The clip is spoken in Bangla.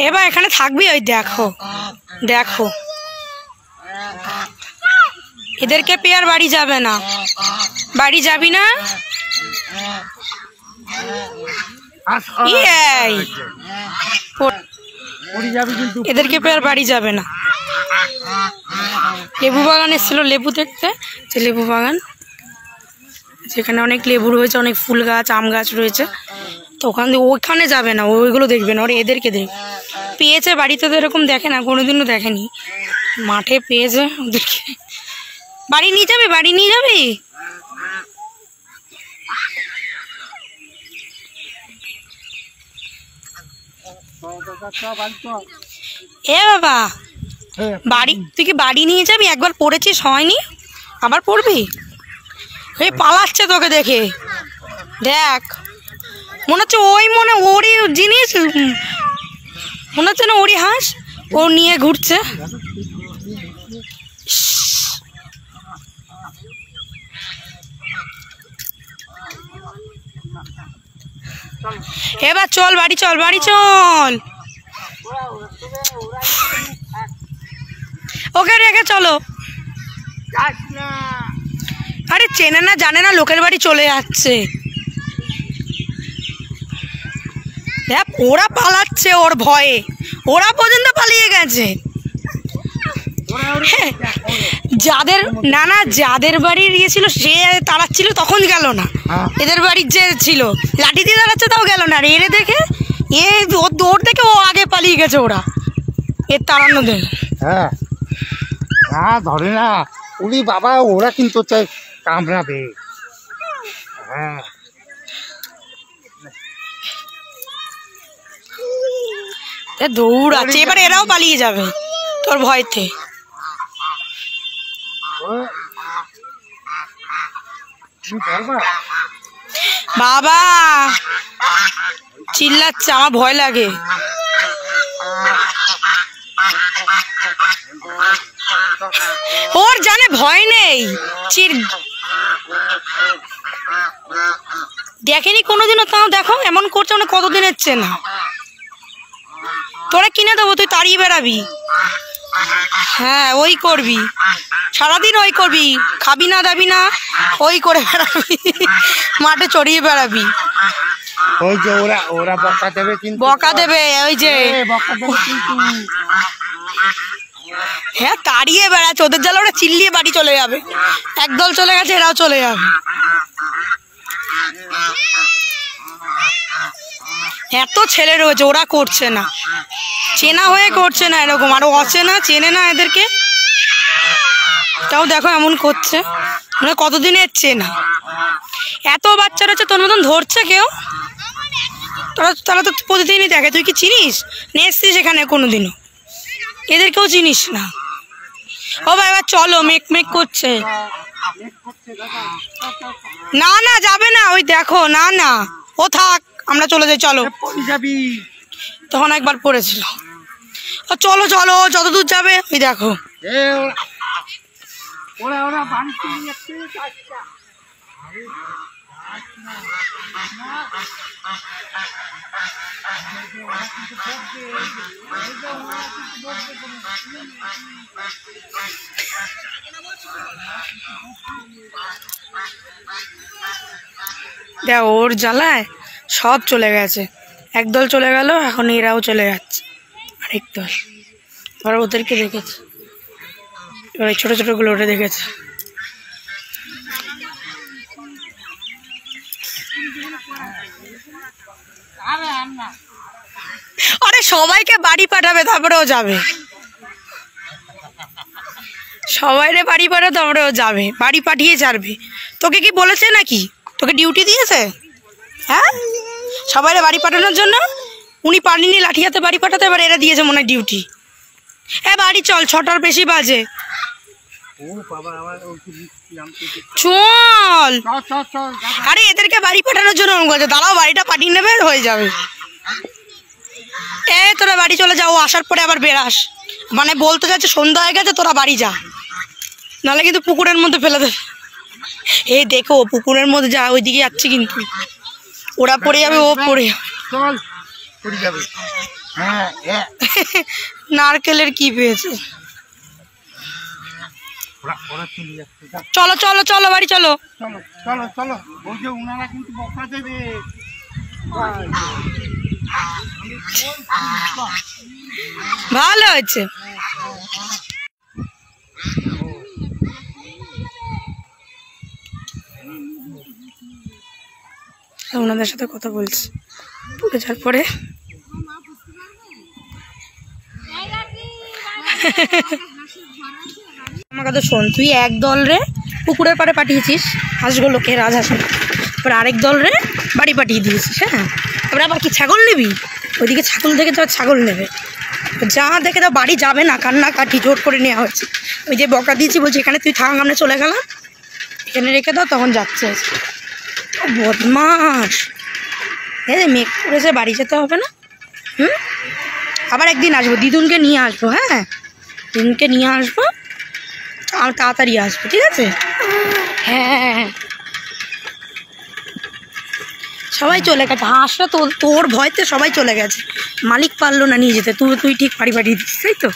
এবার এখানে থাকবি? ওই দেখো দেখো, এদেরকে পেয়ে আর বাড়ি যাবে না। বাড়ি যাবি না? এদেরকে পেয়ে আর বাড়ি যাবে না। লেবু বাগান এসেছিল লেবু দেখতে, যে লেবু বাগান যেখানে অনেক লেবু রয়েছে, অনেক ফুল গাছ, আম গাছ রয়েছে। তো ওখানে যাবে না, ওইগুলো দেখবে না, ওরা এদেরকে দেখ পেয়েছে। বাড়িতে তো এরকম দেখে না, কোনোদিনও দেখেনি। মাঠে পেয়েছে ওদেরকে। বাড়ি নিয়ে যাবে? বাড়ি নিয়ে যাবি? এ বাবা, বাড়ি তুই কি বাড়ি নিয়ে যাবি? একবার পড়েছিস, হয়নি, আবার পড়বি? এই পালাচ্ছে তোকে দেখে, দেখ মনে হচ্ছে ওরই জিনিস, মনে হচ্ছে না ওরই হাঁস, ও নিয়ে ঘুরছে। এবার চল বাড়ি, চল বাড়ি চল, ওকে রেখে চলো। আরে চেনে না জানে না, লোকের বাড়ি চলে যাচ্ছে। দেখ ওরা পালাচ্ছে ওর ভয়ে, ওরা পর্যন্ত পালিয়ে গেছে। যাদের যাদের বাড়ি গিয়েছিল সে তাড়াচ্ছিল, তখন গেল না। এদের বাড়ির যে ছিল লাঠি দিয়ে দাঁড়াচ্ছে, তাও গেল না। এরে দেখে ওর দেখে ও আগে পালিয়ে গেছে। ওরা এর তাড়ানো দেখে। হ্যাঁ না ধরে না, উনি বাবা ওরা কিন্তু চাই কামড়াবে। হ্যাঁ দৌড়াচ্ছে, এবার এরাও পালিয়ে যাবে তোর ভয়তে। বাবা চিল্লাচ্ছে, আমার ভয় লাগে। ওর জানে ভয় নেই, দেখেনি কোনোদিনও, তাও দেখো এমন করছে, মানে কতদিনের চেনা। তোরা কিনে দেবো, তুই তাড়িয়ে বেড়াবি। হ্যাঁ ওই করবি, সারাদিন ওই করবি, খাবি না দাবি না, ওই করে বেড়াবি, মাঠে চড়িয়ে বেড়াবি। ওই যে ওরা বকা দেবে, কিন্তু বকা দেবে, ওই যে হ্যাঁ তাড়িয়ে বেড়াচ্ছে, ওদের জ্বালা ওরা চিল্লিয়ে বাড়ি চলে যাবে। একদল চলে গেছে, এরাও চলে যাবে। এত ছেলে রয়েছে, ওরা করছে না, চেনা হয়ে করছে না এরকম, আরো অচেনা, চেনে না এদেরকে, তাও দেখো এমন করছে, মানে কতদিনের চেনা। এত বাচ্চা রয়েছে, তোর মতন ধরছে কেউ? তারা তো প্রতিদিনই দেখে, তুই কি চিনিস? নিয়ে এসছিস এখানে কোনোদিনও? এদেরকেও চিনিস না। ও ভাই এবার চলো, মেক করছে। না না যাবে না, ওই দেখো, না না ও থাক, আমরা চলে যাই, চলো। তখন একবার পড়েছিল। চলো চলো, যতদূর যাবে ওই দেখো। দেখ ওর জ্বালায় সব চলে গেছে, একদল চলে গেল, এখন এরাও চলে যাচ্ছে আরেক দল। ওরা ওদেরকে দেখেছে, এবার ছোট ছোট গুলো ওটা দেখেছে। আরে সবাইকে বাড়ি পাঠাবে, তারপরেও যাবে, সবাইরে বাড়ি পাঠাবে, তারপরেও যাবে, বাড়ি পাঠিয়ে ছাড়বে। তোকে কি বলেছে নাকি? তোকে ডিউটি দিয়েছে? হ্যাঁ সবাইরে বাড়ি পাঠানোর জন্য। উনি পারেননি লাঠি হাতে বাড়ি পাঠাতে, এবার এরা দিয়েছে মনে হয় ডিউটি। হ্যাঁ বাড়ি চল, 6টার বেশি বাজে, চল। আরে এদেরকে বাড়ি পাঠানোর জন্য বলছে, দাঁড়াও বাড়িটা পাঠিয়ে নেবে, হয়ে যাবে। তোরা বাড়ি চলে যাও, আসার পরে আবার বেরাস, মানে বলতে যাচ্ছে সন্ধ্যা হয়ে গেছে, তোরা বাড়ি যা, নাহলে কিন্তু পুকুরের মধ্যে ফেলে দেবে। দেখো পুকুরের মধ্যে যা, ওইদিকে যাচ্ছে, কিন্তু ওরা পড়ে যাবে, ও পড়ে যাবে। পড়ে যাবে। হ্যাঁ হ্যাঁ নারকেলের কি পেয়েছে? ওরা চলে যাচ্ছে। চলো চলো চলো বাড়ি চলো। চলো চলো চলো, ওই যে ওনারা কিন্তু বকা দেবে। ভালো হয়েছে। ওনাদের সাথে কথা বলছি পড়ে যাওয়ার পরে। আমার কথা শোন, তুই এক দল রে পুকুরের পাড়ে পাঠিয়েছিস হাঁসগুলোকে, রাজহাঁস, এবার আরেক দল রে বাড়ি পাঠিয়ে দিয়েছিস। হ্যাঁ, এবার আবার কি ছাগল নিবি? ওইদিকে ছাগল দেখে তো ছাগল নেবে, যা দেখে তো বাড়ি যাবে না, কান্নাকাটি জোর করে নেওয়া হয়েছে। ওই যে বকা দিয়েছি, বলছি এখানে তুই থাক, আমরা চলে গেলাম, এখানে রেখে দাও, তখন যাচ্ছে। বদমাস, এই যে মেঘ করেছে, বাড়ি যেতে হবে না? আবার একদিন আসবো, দিদুনকে নিয়ে আসবো। হ্যাঁ, দিদুনকে নিয়ে আসবো, আর তাড়াতাড়ি আসবো, ঠিক আছে? হ্যাঁ, সবাই চলে গেছে, হাঁসটা তোর ভয়তে সবাই চলে গেছে, মালিক পারলো না নিয়ে যেতে, তুই ঠিক বাড়ি পাঠিয়ে দিচ্ছিস, তাই তো?